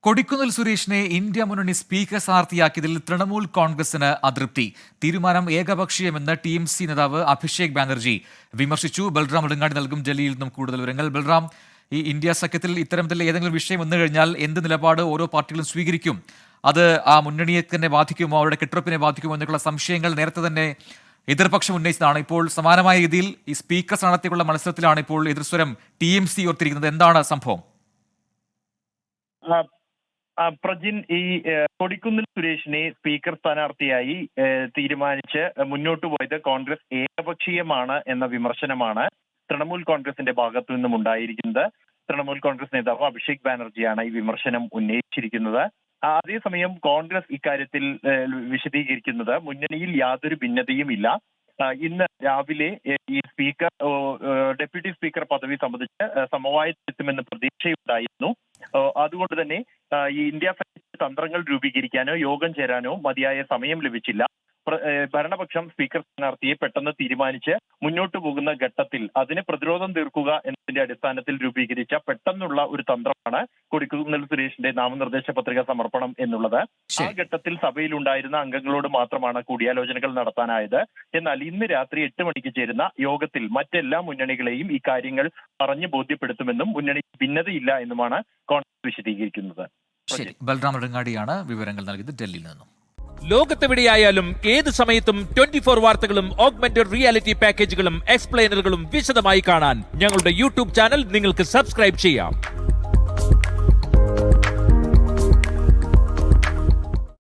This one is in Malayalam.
കൊടിക്കുന്നിൽ സുരേഷിനെ ഇന്ത്യ മുന്നണി സ്പീക്കർ സ്ഥാനാർത്ഥിയാക്കിയതിൽ തൃണമൂൽ കോൺഗ്രസിന് അതൃപ്തി. തീരുമാനം ഏകപക്ഷീയമെന്ന് TMC നേതാവ് അഭിഷേക് ബാനർജി വിമർശിച്ചു. ബൽറാം നെടുങ്ങാടി നൽകും ഡൽഹിയിൽ നിന്നും കൂടുതൽ വിവരങ്ങൾ. ബൽറാം, ഈ ഇന്ത്യ സഖ്യത്തിൽ ഇത്തരത്തിൽ ഏതെങ്കിലും വിഷയം വന്നു കഴിഞ്ഞാൽ എന്ത് നിലപാട് ഓരോ പാർട്ടികളും സ്വീകരിക്കും? അത് ആ മുന്നണിയെ തന്നെ ബാധിക്കുമോ, അവരുടെ കെട്ടുറപ്പിനെ ബാധിക്കുമോ എന്നുള്ള സംശയങ്ങൾ നേരത്തെ തന്നെ എതിർപക്ഷം ഉന്നയിച്ചതാണ്. ഇപ്പോൾ സമാനമായ രീതിയിൽ ഈ സ്പീക്കർ സ്ഥാനാർത്ഥിക്കുള്ള മത്സരത്തിലാണ് ഇപ്പോൾ എതിർസ്വരം TMC ഉയർത്തിയിരിക്കുന്നത്. എന്താണ് സംഭവം? പ്രജിൻ, ഈ കൊടിക്കുന്നിൽ സുരേഷിനെ സ്പീക്കർ സ്ഥാനാർത്ഥിയായി തീരുമാനിച്ച് മുന്നോട്ട് പോയത് കോൺഗ്രസ് ഏകപക്ഷീയമാണ് എന്ന വിമർശനമാണ് തൃണമൂൽ കോൺഗ്രസിന്റെ ഭാഗത്തു നിന്നും ഉണ്ടായിരിക്കുന്നത്. തൃണമൂൽ കോൺഗ്രസ് നേതാവ് അഭിഷേക് ബാനർജിയാണ് ഈ വിമർശനം ഉന്നയിച്ചിരിക്കുന്നത്. അതേസമയം കോൺഗ്രസ് ഇക്കാര്യത്തിൽ വിശദീകരിക്കുന്നത് മുന്നണിയിൽ യാതൊരു ഭിന്നതയും ഇല്ല. ഇന്ന് രാവിലെ ഈ സ്പീക്കർ ഡെപ്യൂട്ടി സ്പീക്കർ പദവി സംബന്ധിച്ച് സമവായത്തിലെത്തുമെന്ന് പ്രതീക്ഷയുണ്ടായിരുന്നു. അതുകൊണ്ട് തന്നെ ഈ ഇന്ത്യ സഖ്യത്തിന്റെ തന്ത്രങ്ങൾ രൂപീകരിക്കാനോ യോഗം ചേരാനോ മതിയായ സമയം ലഭിച്ചില്ല. ഭരണപക്ഷം സ്പീക്കർ സ്ഥാനാർത്ഥിയെ പെട്ടെന്ന് തീരുമാനിച്ച് മുന്നോട്ട് പോകുന്ന ഘട്ടത്തിൽ അതിന് പ്രതിരോധം തീർക്കുക എന്നതിന്റെ അടിസ്ഥാനത്തിൽ രൂപീകരിച്ച പെട്ടെന്നുള്ള ഒരു തന്ത്രമാണ് കൊടിക്കുന്നിൽ സുരേഷിന്റെ നാമനിർദ്ദേശ പത്രിക സമർപ്പണം എന്നുള്ളത്. ആ ഘട്ടത്തിൽ സഭയിലുണ്ടായിരുന്ന അംഗങ്ങളോട് മാത്രമാണ് കൂടിയാലോചനകൾ നടത്താനായത്. എന്നാൽ ഇന്ന് രാത്രി 8 മണിക്ക് ചേരുന്ന യോഗത്തിൽ മറ്റെല്ലാ മുന്നണികളെയും ഈ കാര്യങ്ങൾ പറഞ്ഞു ബോധ്യപ്പെടുത്തുമെന്നും മുന്നണി ഭിന്നതയില്ല എന്നുമാണ് കോൺഗ്രസ് വിശദീകരിക്കുന്നത്. ശരി, ബൽറാം നെടുങ്ങാടിയാണ് വിവരങ്ങൾ നൽകിയത് ഡൽഹിയിൽ നിന്നും. ലോകത്തെവിടെയായാലും ഏത് സമയത്തും 24 വാർത്തകളും ഓഗ്മെന്റഡ് റിയാലിറ്റി പാക്കേജുകളും എക്സ്പ്ലെയിനറുകളും വിശദമായി കാണാൻ ഞങ്ങളുടെ യൂട്യൂബ് ചാനൽ നിങ്ങൾക്ക് സബ്സ്ക്രൈബ് ചെയ്യാം.